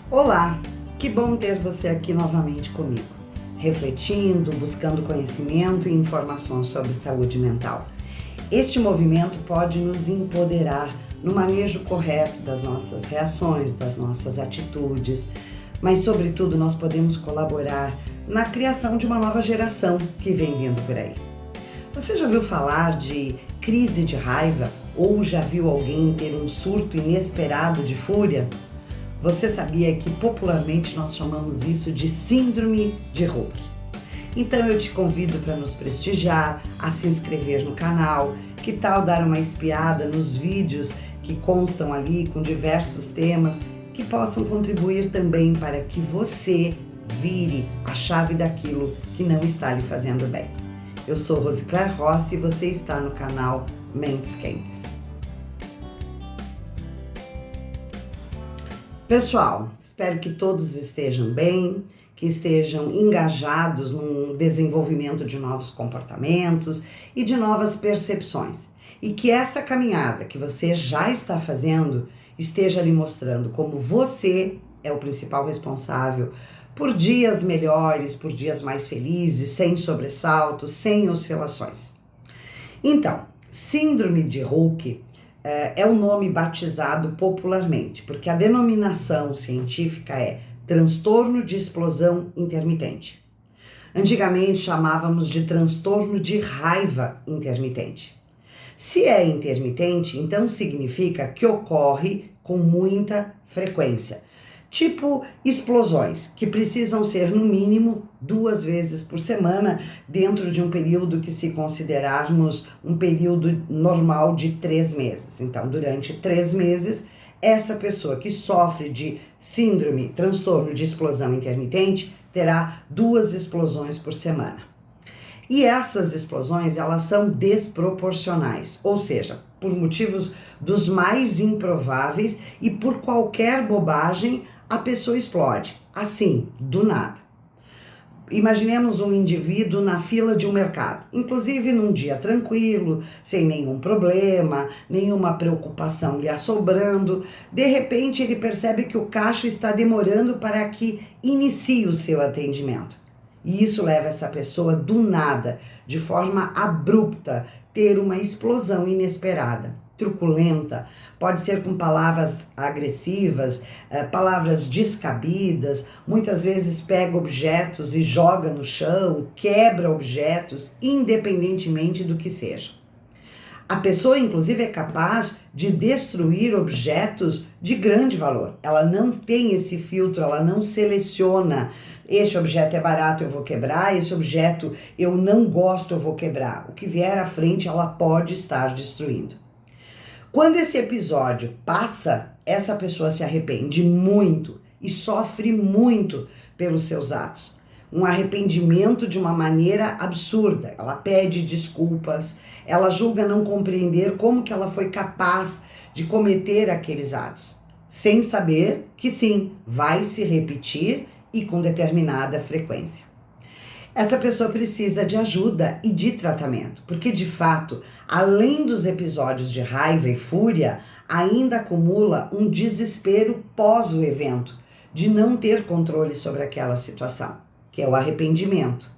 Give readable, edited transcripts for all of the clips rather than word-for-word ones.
Olá, que bom ter você aqui novamente comigo, refletindo, buscando conhecimento e informações sobre saúde mental. Este movimento pode nos empoderar no manejo correto das nossas reações, das nossas atitudes, mas sobretudo nós podemos colaborar na criação de uma nova geração que vem vindo por aí. Você já ouviu falar de crise de raiva ou já viu alguém ter um surto inesperado de fúria? Você sabia que popularmente nós chamamos isso de síndrome de Hulk? Então eu te convido para nos prestigiar, a se inscrever no canal. Que tal dar uma espiada nos vídeos que constam ali com diversos temas que possam contribuir também para que você vire a chave daquilo que não está lhe fazendo bem. Eu sou Rosicler Rossi e você está no canal Mentes Quentes. Pessoal, espero que todos estejam bem, que estejam engajados no desenvolvimento de novos comportamentos e de novas percepções. E que essa caminhada que você já está fazendo esteja lhe mostrando como você é o principal responsável por dias melhores, por dias mais felizes, sem sobressaltos, sem oscilações. Então, síndrome de Hulk é o nome batizado popularmente, porque a denominação científica é transtorno de explosão intermitente. Antigamente chamávamos de transtorno de raiva intermitente. Se é intermitente, então significa que ocorre com muita frequência. Tipo explosões, que precisam ser no mínimo 2 vezes por semana, dentro de um período que se considerarmos um período normal de 3 meses. Então, durante 3 meses, essa pessoa que sofre de síndrome, transtorno de explosão intermitente, terá 2 explosões por semana. E essas explosões, elas são desproporcionais, ou seja, por motivos dos mais improváveis e por qualquer bobagem, a pessoa explode, assim, do nada. Imaginemos um indivíduo na fila de um mercado, inclusive num dia tranquilo, sem nenhum problema, nenhuma preocupação lhe assobrando. De repente ele percebe que o caixa está demorando para que inicie o seu atendimento. E isso leva essa pessoa do nada, de forma abrupta, ter uma explosão inesperada, truculenta. Pode ser com palavras agressivas, palavras descabidas, muitas vezes pega objetos e joga no chão, quebra objetos, independentemente do que seja. A pessoa, inclusive, é capaz de destruir objetos de grande valor. Ela não tem esse filtro, ela não seleciona. Este objeto é barato, eu vou quebrar. Esse objeto eu não gosto, eu vou quebrar. O que vier à frente, ela pode estar destruindo. Quando esse episódio passa, essa pessoa se arrepende muito e sofre muito pelos seus atos. Um arrependimento de uma maneira absurda. Ela pede desculpas, ela julga não compreender como que ela foi capaz de cometer aqueles atos, sem saber que sim, vai se repetir e com determinada frequência. Essa pessoa precisa de ajuda e de tratamento, porque de fato, além dos episódios de raiva e fúria, ainda acumula um desespero pós o evento, de não ter controle sobre aquela situação, que é o arrependimento.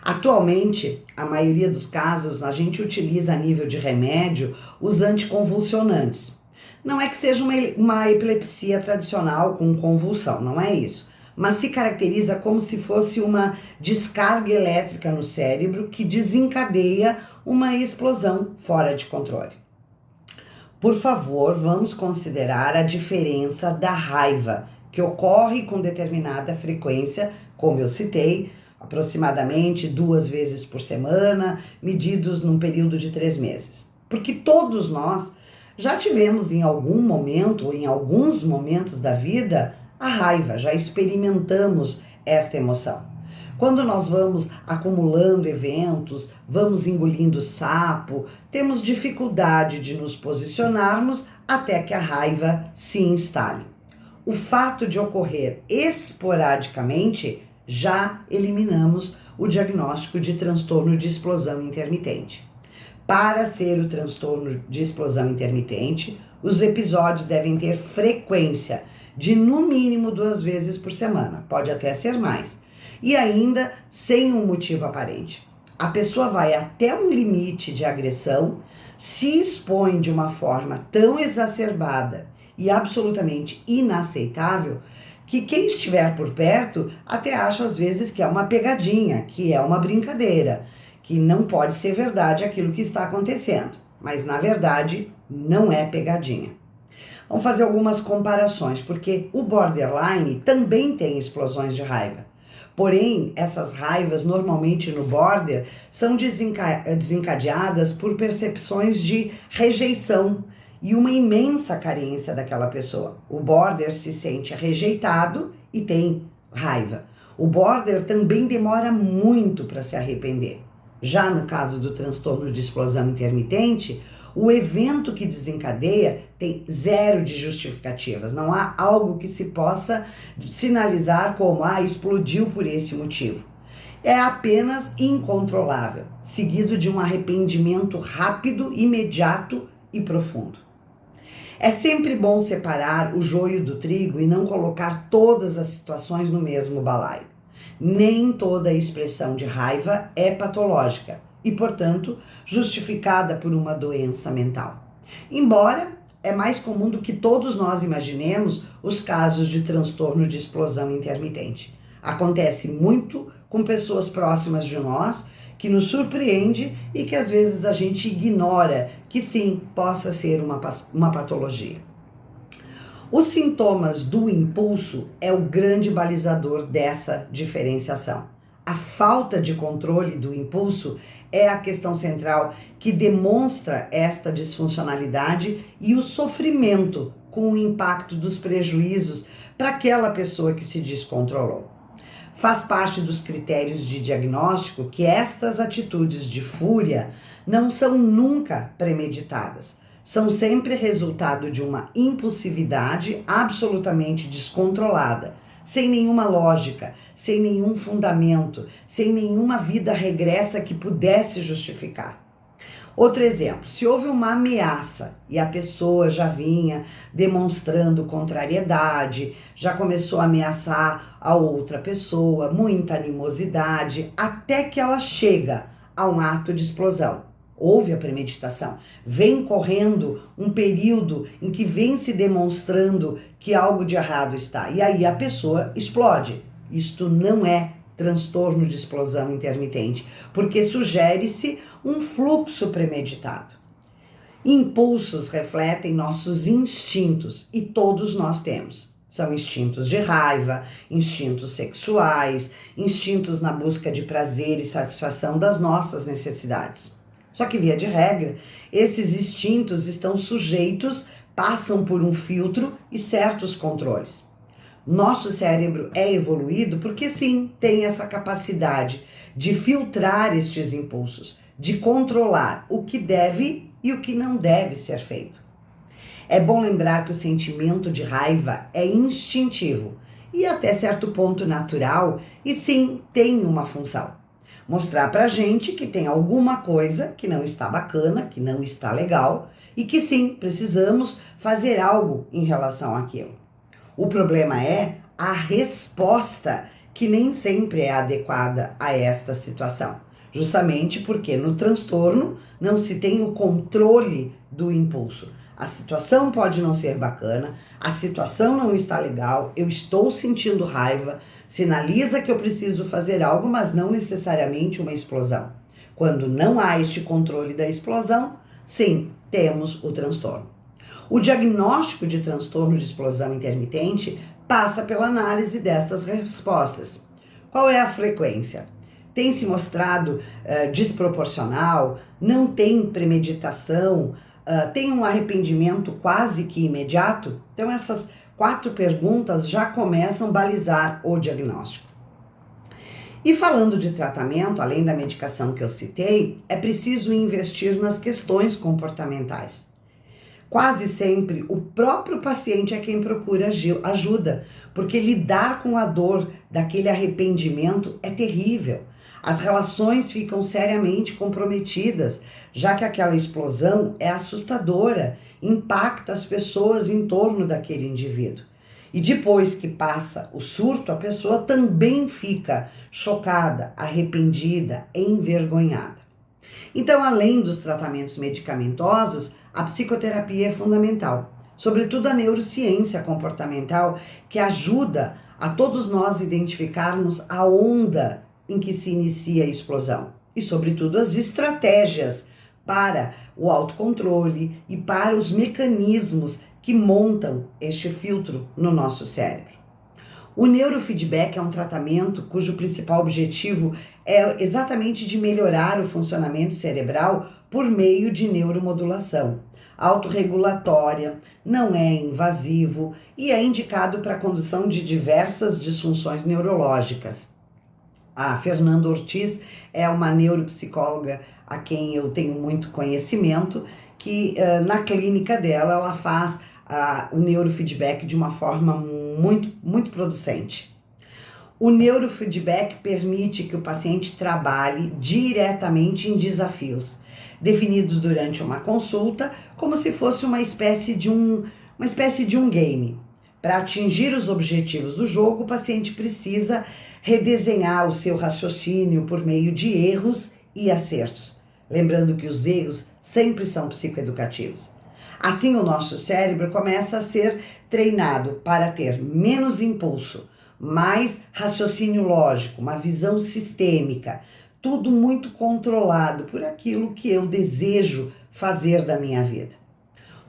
Atualmente, a maioria dos casos, a gente utiliza a nível de remédio os anticonvulsionantes. Não é que seja uma epilepsia tradicional com convulsão, não é isso. Mas se caracteriza como se fosse uma descarga elétrica no cérebro que desencadeia uma explosão fora de controle. Por favor, vamos considerar a diferença da raiva, que ocorre com determinada frequência, como eu citei, aproximadamente 2 vezes por semana, medidos num período de 3 meses. Porque todos nós já tivemos em algum momento, ou em alguns momentos da vida, a raiva, já experimentamos esta emoção. Quando nós vamos acumulando eventos, vamos engolindo sapo, temos dificuldade de nos posicionarmos até que a raiva se instale. O fato de ocorrer esporadicamente, já eliminamos o diagnóstico de transtorno de explosão intermitente. Para ser o transtorno de explosão intermitente, os episódios devem ter frequência de no mínimo 2 vezes por semana, pode até ser mais, e ainda sem um motivo aparente. A pessoa vai até um limite de agressão, se expõe de uma forma tão exacerbada e absolutamente inaceitável que quem estiver por perto até acha às vezes que é uma pegadinha, que é uma brincadeira, que não pode ser verdade aquilo que está acontecendo, mas na verdade não é pegadinha. Vamos fazer algumas comparações, porque o borderline também tem explosões de raiva. Porém, essas raivas normalmente no border são desencadeadas por percepções de rejeição e uma imensa carência daquela pessoa. O border se sente rejeitado e tem raiva. O border também demora muito para se arrepender. Já no caso do transtorno de explosão intermitente, o evento que desencadeia tem 0 de justificativas. Não há algo que se possa sinalizar como explodiu por esse motivo. É apenas incontrolável, seguido de um arrependimento rápido, imediato e profundo. É sempre bom separar o joio do trigo e não colocar todas as situações no mesmo balaio. Nem toda expressão de raiva é patológica e, portanto, justificada por uma doença mental. Embora é mais comum do que todos nós imaginemos os casos de transtorno de explosão intermitente. Acontece muito com pessoas próximas de nós, que nos surpreende e que às vezes a gente ignora que sim, possa ser uma patologia. Os sintomas do impulso é o grande balizador dessa diferenciação. A falta de controle do impulso é a questão central que demonstra esta disfuncionalidade e o sofrimento com o impacto dos prejuízos para aquela pessoa que se descontrolou. Faz parte dos critérios de diagnóstico que estas atitudes de fúria não são nunca premeditadas. São sempre resultado de uma impulsividade absolutamente descontrolada, sem nenhuma lógica, sem nenhum fundamento, sem nenhuma vida regressa que pudesse justificar. Outro exemplo, se houve uma ameaça e a pessoa já vinha demonstrando contrariedade, já começou a ameaçar a outra pessoa, muita animosidade, até que ela chega a um ato de explosão. Houve a premeditação, vem correndo um período em que vem se demonstrando que algo de errado está, e aí a pessoa explode. Isto não é transtorno de explosão intermitente, porque sugere-se um fluxo premeditado. Impulsos refletem nossos instintos, e todos nós temos. São instintos de raiva, instintos sexuais, instintos na busca de prazer e satisfação das nossas necessidades. Só que, via de regra, esses instintos estão sujeitos, passam por um filtro e certos controles. Nosso cérebro é evoluído porque, sim, tem essa capacidade de filtrar estes impulsos, de controlar o que deve e o que não deve ser feito. É bom lembrar que o sentimento de raiva é instintivo e até certo ponto natural e, sim, tem uma função. Mostrar pra gente que tem alguma coisa que não está bacana, que não está legal e que sim, precisamos fazer algo em relação àquilo. O problema é a resposta que nem sempre é adequada a esta situação, justamente porque no transtorno não se tem o controle do impulso. A situação pode não ser bacana, a situação não está legal, eu estou sentindo raiva, sinaliza que eu preciso fazer algo, mas não necessariamente uma explosão. Quando não há este controle da explosão, sim, temos o transtorno. O diagnóstico de transtorno de explosão intermitente passa pela análise destas respostas. Qual é a frequência? Tem se mostrado desproporcional? Não tem premeditação? Tem um arrependimento quase que imediato? Então essas 4 perguntas já começam a balizar o diagnóstico. E falando de tratamento, além da medicação que eu citei, é preciso investir nas questões comportamentais. Quase sempre o próprio paciente é quem procura ajuda, porque lidar com a dor daquele arrependimento é terrível. As relações ficam seriamente comprometidas, já que aquela explosão é assustadora, impacta as pessoas em torno daquele indivíduo. E depois que passa o surto, a pessoa também fica chocada, arrependida, envergonhada. Então, além dos tratamentos medicamentosos, a psicoterapia é fundamental, sobretudo a neurociência comportamental, que ajuda a todos nós identificarmos a onda em que se inicia a explosão e, sobretudo, as estratégias para o autocontrole e para os mecanismos que montam este filtro no nosso cérebro. O neurofeedback é um tratamento cujo principal objetivo é exatamente de melhorar o funcionamento cerebral por meio de neuromodulação autorregulatória, não é invasivo e é indicado para a condução de diversas disfunções neurológicas. A Fernanda Ortiz é uma neuropsicóloga a quem eu tenho muito conhecimento, que na clínica dela ela faz o neurofeedback de uma forma muito producente. O neurofeedback permite que o paciente trabalhe diretamente em desafios, definidos durante uma consulta, como se fosse uma espécie de um game. Para atingir os objetivos do jogo, o paciente precisa redesenhar o seu raciocínio por meio de erros e acertos. Lembrando que os erros sempre são psicoeducativos. Assim, o nosso cérebro começa a ser treinado para ter menos impulso, mais raciocínio lógico, uma visão sistêmica, tudo muito controlado por aquilo que eu desejo fazer da minha vida.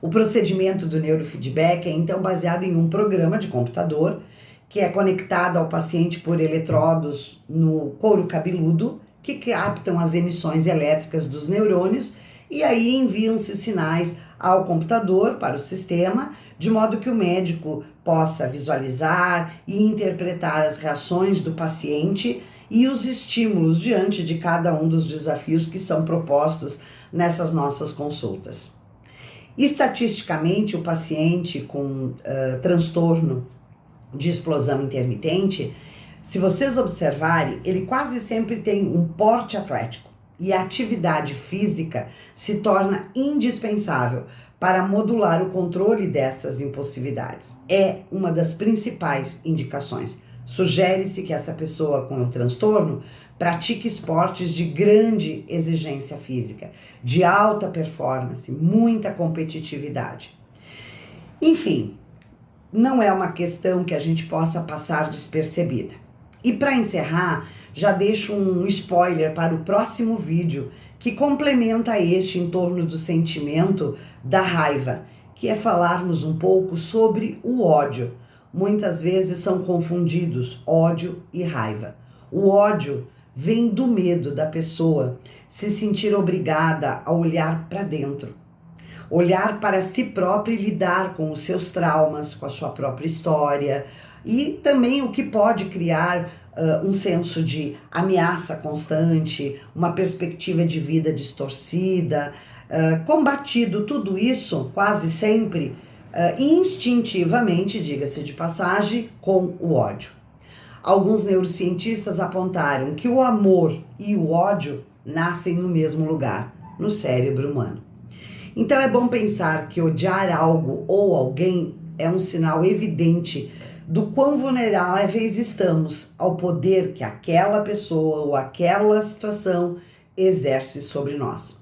O procedimento do neurofeedback é então baseado em um programa de computador que é conectado ao paciente por eletrodos no couro cabeludo, que captam as emissões elétricas dos neurônios e aí enviam-se sinais ao computador, para o sistema, de modo que o médico possa visualizar e interpretar as reações do paciente e os estímulos diante de cada um dos desafios que são propostos nessas nossas consultas. Estatisticamente, o paciente com transtorno de explosão intermitente, se vocês observarem, ele quase sempre tem um porte atlético e a atividade física se torna indispensável para modular o controle destas impulsividades. É uma das principais indicações. Sugere-se que essa pessoa com o transtorno pratique esportes de grande exigência física, de alta performance, muita competitividade. Enfim, não é uma questão que a gente possa passar despercebida. E para encerrar, já deixo um spoiler para o próximo vídeo que complementa este em torno do sentimento da raiva, que é falarmos um pouco sobre o ódio. Muitas vezes são confundidos ódio e raiva. O ódio vem do medo da pessoa se sentir obrigada a olhar para dentro, olhar para si própria e lidar com os seus traumas, com a sua própria história e também o que pode criar um senso de ameaça constante, uma perspectiva de vida distorcida, combatido tudo isso quase sempre instintivamente, diga-se de passagem, com o ódio. Alguns neurocientistas apontaram que o amor e o ódio nascem no mesmo lugar, no cérebro humano. Então é bom pensar que odiar algo ou alguém é um sinal evidente do quão vulneráveis estamos ao poder que aquela pessoa ou aquela situação exerce sobre nós.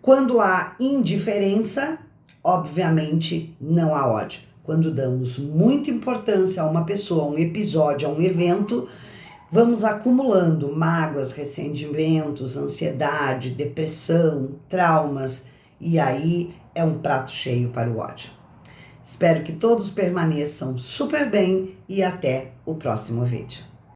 Quando há indiferença, obviamente não há ódio. Quando damos muita importância a uma pessoa, a um episódio, a um evento, vamos acumulando mágoas, ressentimentos, ansiedade, depressão, traumas, e aí é um prato cheio para o ódio. Espero que todos permaneçam super bem e até o próximo vídeo.